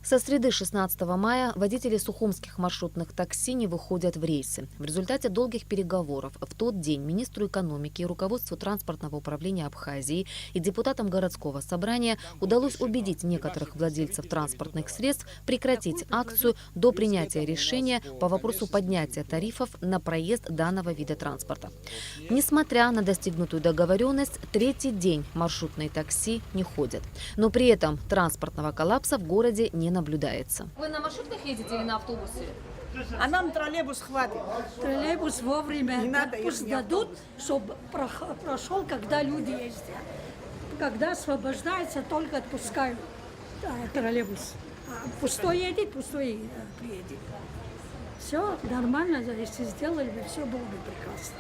Со среды 16 мая водители сухумских маршрутных такси не выходят в рейсы. В результате долгих переговоров в тот день министру экономики, руководству транспортного управления Абхазии и депутатам городского собрания удалось убедить некоторых владельцев транспортных средств прекратить акцию до принятия решения по вопросу поднятия тарифов на проезд данного вида транспорта. Несмотря на достигнутую договоренность, третий день маршрутные такси не ходят. Но при этом транспортного коллапса в городе не наблюдается. Вы на маршрутках едете или на автобусе? А нам троллейбус хватит. Троллейбус вовремя Не надо, пусть если дадут, чтобы прошел, когда люди ездят. Когда освобождается, только отпускают троллейбус. А пустой едет, пустой приедет. Все нормально, если сделали бы, все было бы прекрасно.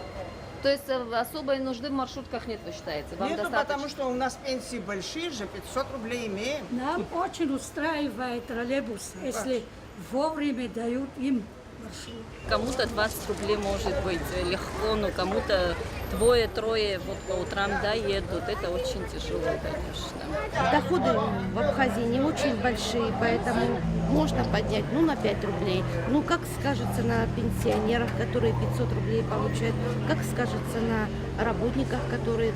То есть особой нужды в маршрутках нет, вы считаете? Вам Нету, достаточно? потому что у нас пенсии большие же, 500 рублей имеем. Нам очень устраивает троллейбус, если вовремя дают им маршрут. Кому-то 20 рублей может быть легко, но кому-то двое-трое вот по утрам едут. Это очень тяжело, конечно. Доходы в Абхазии не очень большие, поэтому можно поднять на 5 рублей. Как скажется на пенсионерах, которые 500 рублей получают, как скажется на работниках, которые,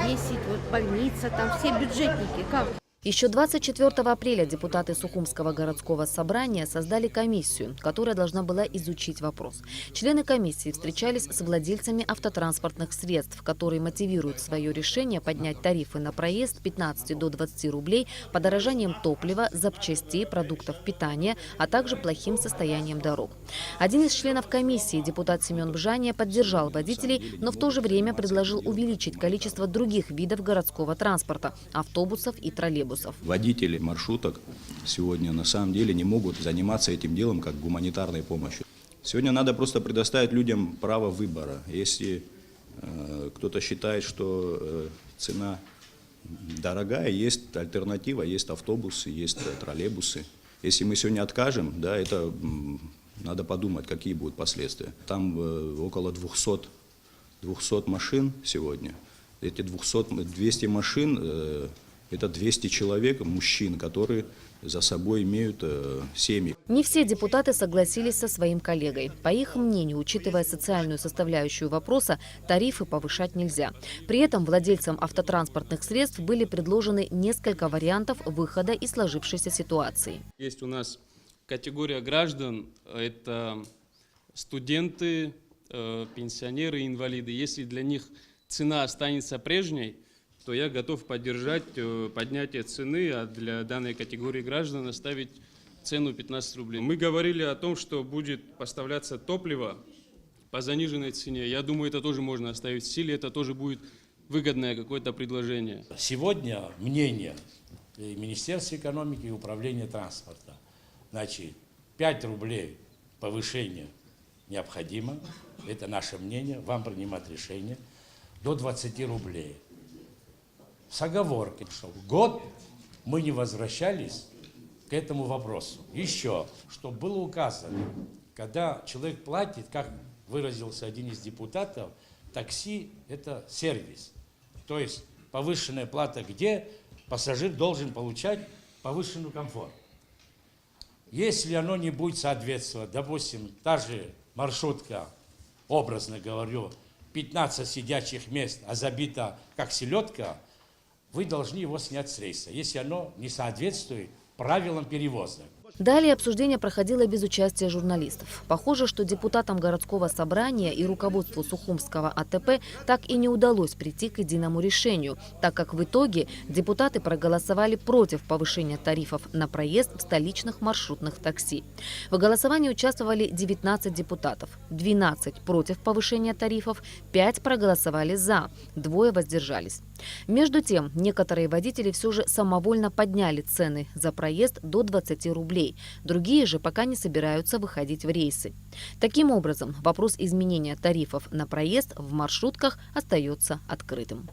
есть больница, там все бюджетники, как? Еще 24 апреля депутаты Сухумского городского собрания создали комиссию, которая должна была изучить вопрос. Члены комиссии встречались с владельцами автотранспортных средств, которые мотивируют свое решение поднять тарифы на проезд с 15 до 20 рублей подорожанием топлива, запчастей, продуктов питания, а также плохим состоянием дорог. Один из членов комиссии, депутат Семен Бжания, поддержал водителей, но в то же время предложил увеличить количество других видов городского транспорта – автобусов и троллейбусов. Водители маршруток сегодня на самом деле не могут заниматься этим делом как гуманитарной помощью. Сегодня надо просто предоставить людям право выбора. Если кто-то считает, что цена дорогая, есть альтернатива, есть автобусы, есть троллейбусы. Если мы сегодня откажем, это надо подумать, какие будут последствия. Там около 200 машин сегодня. Эти 200 машин это 200 человек, мужчин, которые за собой имеют семьи. Не все депутаты согласились со своим коллегой. По их мнению, учитывая социальную составляющую вопроса, тарифы повышать нельзя. При этом владельцам автотранспортных средств были предложены несколько вариантов выхода из сложившейся ситуации. Есть у нас категория граждан, это студенты, пенсионеры, инвалиды. Если для них цена останется прежней, то я готов поддержать поднятие цены, а для данной категории граждан оставить цену 15 рублей. Мы говорили о том, что будет поставляться топливо по заниженной цене. Я думаю, это тоже можно оставить в силе, это тоже будет выгодное какое-то предложение. Сегодня мнение Министерства экономики и Управления транспорта. 5 рублей повышение необходимо, это наше мнение, вам принимать решение, до 20 рублей. С оговоркой, что год мы не возвращались к этому вопросу. Еще, чтобы было указано, когда человек платит, как выразился один из депутатов, такси – это сервис. То есть повышенная плата, где пассажир должен получать повышенный комфорт. Если оно не будет соответствовать, допустим, та же маршрутка, образно говорю, 15 сидячих мест, а забита как селедка, вы должны его снять с рейса, если оно не соответствует правилам перевоза. Далее обсуждение проходило без участия журналистов. Похоже, что депутатам городского собрания и руководству Сухумского АТП так и не удалось прийти к единому решению, так как в итоге депутаты проголосовали против повышения тарифов на проезд в столичных маршрутных такси. В голосовании участвовали 19 депутатов, 12 против повышения тарифов, 5 проголосовали за, 2 воздержались. Между тем, некоторые водители все же самовольно подняли цены за проезд до 20 рублей. Другие же пока не собираются выходить в рейсы. Таким образом, вопрос изменения тарифов на проезд в маршрутках остается открытым.